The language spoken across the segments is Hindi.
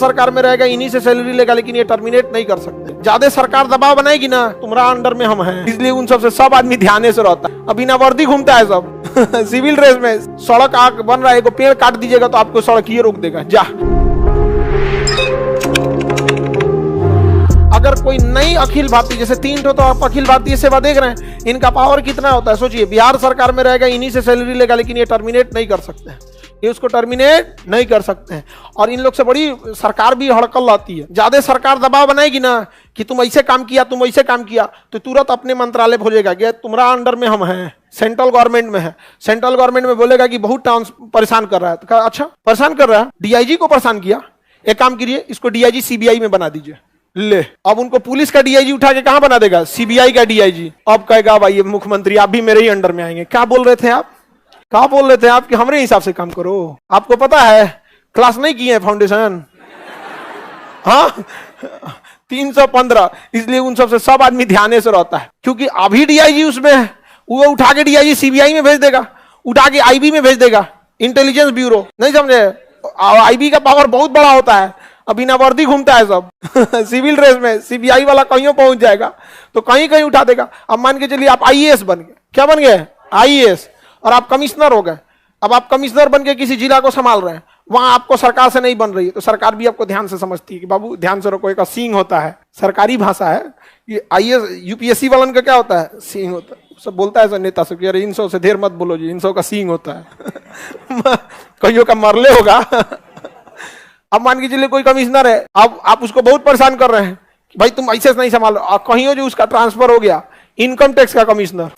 सरकार में रहेगा इन्हीं से सैलरी लेगा, लेकिन ये टर्मिनेट नहीं कर सकते। ज्यादा सरकार दबाव बनाएगी ना, तुम्हारा अंडर में हम हैं, इसलिए उन सबसे सब आदमी ध्यान से रहता है। अब बिना वर्दी घूमता है सब सिविल ड्रेस में। सड़क आग बन रहा है, एगो पेड़ काट दीजिएगा तो आपको सड़क ये रोक देगा। जा, अगर कोई नई अखिल भारतीय, जैसे 3 तो आप अखिल भारतीय सेवा देख रहे हैं, इनका पावर कितना होता है सोचिए। बिहार सरकार में रहेगा इन्हीं से सैलरी लेगा, लेकिन ये टर्मिनेट नहीं कर सकते हैं, ये उसको टर्मिनेट नहीं कर सकते हैं। और इन लोग से बड़ी सरकार भी हड़कल आती है। ज्यादा सरकार दबाव बनाएगी ना कि तुम ऐसे काम किया, तुम ऐसे काम किया, तो तुरंत अपने मंत्रालय भेजेगा कि तुम्हारा अंडर में हम हैं, सेंट्रल गवर्नमेंट में है। सेंट्रल गवर्नमेंट में बोलेगा कि बहुत टाउन परेशान कर रहा है, तो अच्छा परेशान कर रहा है, डीआईजी को परेशान किया, एक काम करिए इसको डीआईजी सीबीआई में बना दीजिए। ले, अब उनको पुलिस का डीआईजी उठा के कहां बना देगा, सीबीआई का डीआईजी। अब कहेगा भाई मुख्यमंत्री आप भी मेरे ही अंडर में आएंगे। क्या बोल रहे थे आप, कहा बोल रहे थे आप कि हमारे हिसाब से काम करो। आपको पता है क्लास नहीं किए हैं फाउंडेशन, हाँ 315, इसलिए उन सबसे सब आदमी ध्यान से रहता है। क्योंकि अभी डीआईजी उसमें है, वो उठा के डीआईजी सीबीआई में भेज देगा, उठा के आईबी में भेज देगा, इंटेलिजेंस ब्यूरो। नहीं समझे, आईबी का पावर बहुत बड़ा होता है। अब बिना वर्दी घूमता है सब सिविल ड्रेस में। सीबीआई वाला कहीं पहुंच जाएगा तो कहीं कहीं उठा देगा। अब मान के चलिए आप आईएएस बन गए, क्या बन गए, आईएएस, और आप कमिश्नर हो गए। अब आप कमिश्नर बन के किसी जिला को संभाल रहे हैं, वहां आपको सरकार से नहीं बन रही है, तो सरकार भी आपको ध्यान से समझती है कि बाबू ध्यान से रखो, एक सींग होता है, सरकारी भाषा है ये। आईएएस यूपीएससी वालन का क्या होता है, सींग होता है। सब बोलता है नेता सब कि अरे इन सौ से देर मत बोलो जी, इन सौ का सींग होता है कईयों का मरले होगा अब मान के चलिए कोई कमिश्नर है, अब आप उसको बहुत परेशान कर रहे हैं कि भाई तुम ऐसे नहीं संभालो, कहीं जो उसका ट्रांसफर हो गया इनकम टैक्स का कमिश्नर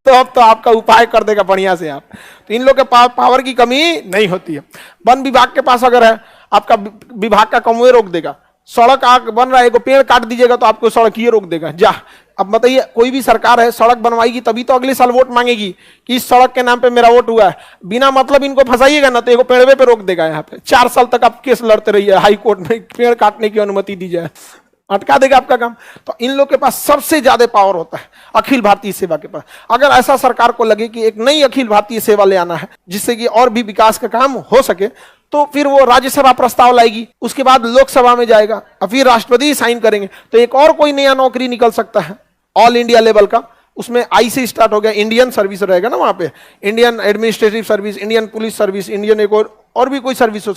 तो अब तो आपका उपाय कर देगा बढ़िया से आप। तो इन लोग के पावर की कमी नहीं होती है। वन विभाग के पास अगर है, आपका विभाग का कमवे रोक देगा। सड़क आग बन रहा है, एगो पेड़ काट दीजिएगा तो आपको सड़क ये रोक देगा। जा, अब बताइए कोई भी सरकार है सड़क बनवाएगी तभी तो अगले साल वोट मांगेगी कि इस सड़क के नाम पे मेरा वोट हुआ है। बिना मतलब इनको फंसाइएगा ना तो एगो पेड़वे पे रोक देगा। यहाँ पे 4 साल तक आप केस लड़ते रहिए हाई कोर्ट में, पेड़ काटने की अनुमति दी जाए, अटका देगा आपका काम। तो इन लोग के पास सबसे ज्यादा पावर होता है अखिल भारतीय सेवा के पास। अगर ऐसा सरकार को लगे कि एक नई अखिल भारतीय सेवा ले आना है जिससे कि और भी विकास का काम हो सके, तो फिर वो राज्यसभा प्रस्ताव लाएगी, उसके बाद लोकसभा में जाएगा और फिर राष्ट्रपति साइन करेंगे, तो एक और कोई नया नौकरी निकल सकता है ऑल इंडिया लेवल का। उसमें आई से स्टार्ट हो गया, इंडियन सर्विस रहेगा ना वहां पे, Indian administrative service, Indian police service, Indian एक और भी कोई सर्विस हो